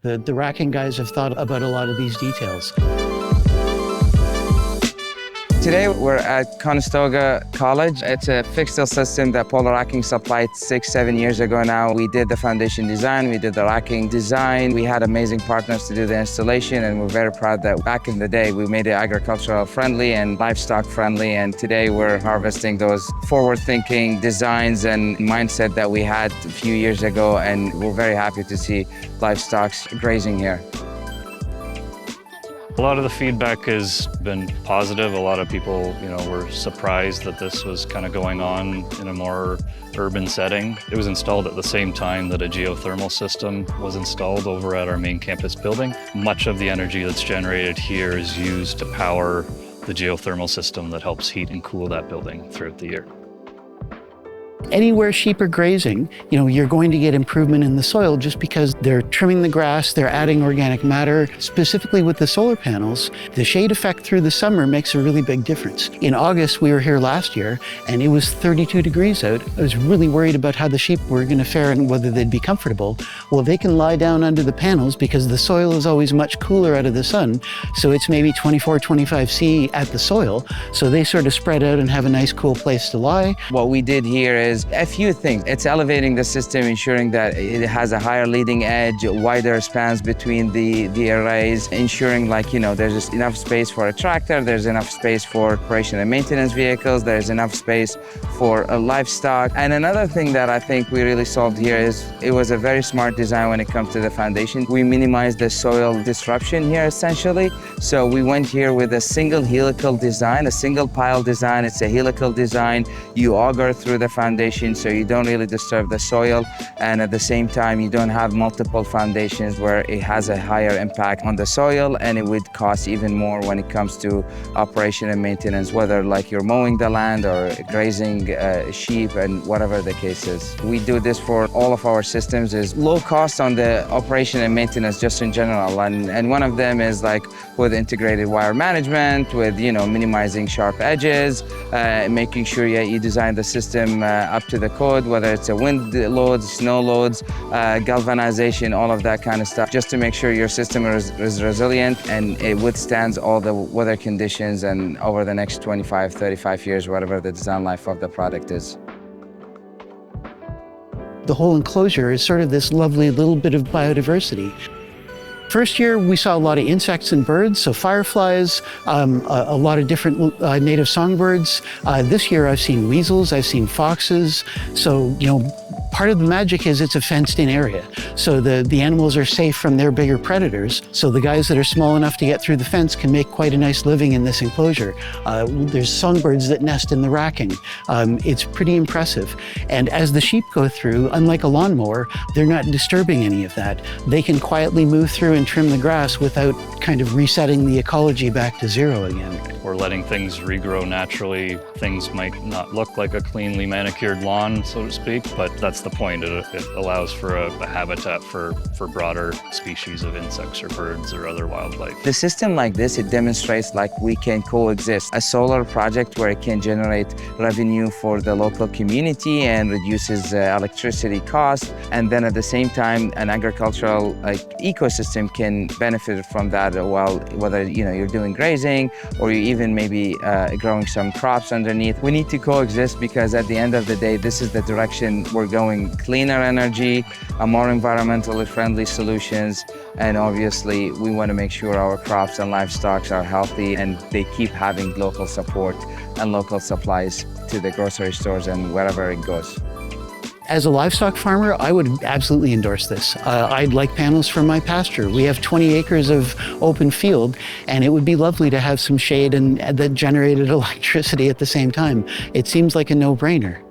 The racking guys have thought about a lot of these details. Today we're at Conestoga College. It's a fixed system that Polar Racking supplied 6-7 years ago now. We did the foundation design, we did the racking design. We had amazing partners to do the installation, and we're very proud that back in the day we made it agricultural friendly and livestock friendly, and today we're harvesting those forward-thinking designs and mindset that we had a few years ago, and we're very happy to see livestock grazing here. A lot of the feedback has been positive. A lot of people, were surprised that this was kind of going on in a more urban setting. It was installed at the same time that a geothermal system was installed over at our main campus building. Much of the energy that's generated here is used to power the geothermal system that helps heat and cool that building throughout the year. Anywhere sheep are grazing, you're going to get improvement in the soil just because they're trimming the grass, they're adding organic matter. Specifically with the solar panels, the shade effect through the summer makes a really big difference. In August, we were here last year, and it was 32 degrees out. I was really worried about how the sheep were going to fare and whether they'd be comfortable. Well, they can lie down under the panels because the soil is always much cooler out of the sun. So it's maybe 24, 25 C at the soil. So they sort of spread out and have a nice cool place to lie. What we did here is a few things. It's elevating the system, ensuring that it has a higher leading edge, wider spans between the arrays, ensuring there's just enough space for a tractor, there's enough space for operation and maintenance vehicles, there's enough space for livestock. And another thing that I think we really solved here is it was a very smart design when it comes to the foundation. We minimized the soil disruption here essentially. So we went here with a single helical design, a single pile design. It's a helical design. You auger through the foundation so you don't really disturb the soil, and at the same time you don't have multiple foundations where it has a higher impact on the soil, and it would cost even more when it comes to operation and maintenance, whether you're mowing the land or grazing sheep and whatever the case is. We do this for all of our systems. Is low cost on the operation and maintenance just in general, and one of them is with integrated wire management, with minimizing sharp edges, making sure you design the system up to the code, whether it's a wind loads, snow loads, galvanization, all of that kind of stuff, just to make sure your system is resilient and it withstands all the weather conditions and over the next 25, 35 years, whatever the design life of the product is. The whole enclosure is sort of this lovely little bit of biodiversity. First year, we saw a lot of insects and birds, so fireflies, a lot of different native songbirds. This year, I've seen weasels, I've seen foxes. So, part of the magic is it's a fenced-in area. So the animals are safe from their bigger predators. So the guys that are small enough to get through the fence can make quite a nice living in this enclosure. There's songbirds that nest in the racking. It's pretty impressive. And as the sheep go through, unlike a lawnmower, they're not disturbing any of that. They can quietly move through and trim the grass without kind of resetting the ecology back to zero again. We're letting things regrow naturally. Things might not look like a cleanly manicured lawn, so to speak, but that's the point. It allows for a habitat for broader species of insects or birds or other wildlife. The system like this, it demonstrates we can coexist. A solar project where it can generate revenue for the local community and reduces electricity costs, and then at the same time an agricultural ecosystem can benefit from that, whether you're doing grazing or you even maybe growing some crops underneath. We need to coexist because at the end of the day, this is the direction we're going. Cleaner energy, more environmentally friendly solutions, and obviously we want to make sure our crops and livestock are healthy and they keep having local support and local supplies to the grocery stores and wherever it goes. As a livestock farmer, I would absolutely endorse this. I'd like panels for my pasture. We have 20 acres of open field, and it would be lovely to have some shade and that generated electricity at the same time. It seems like a no-brainer.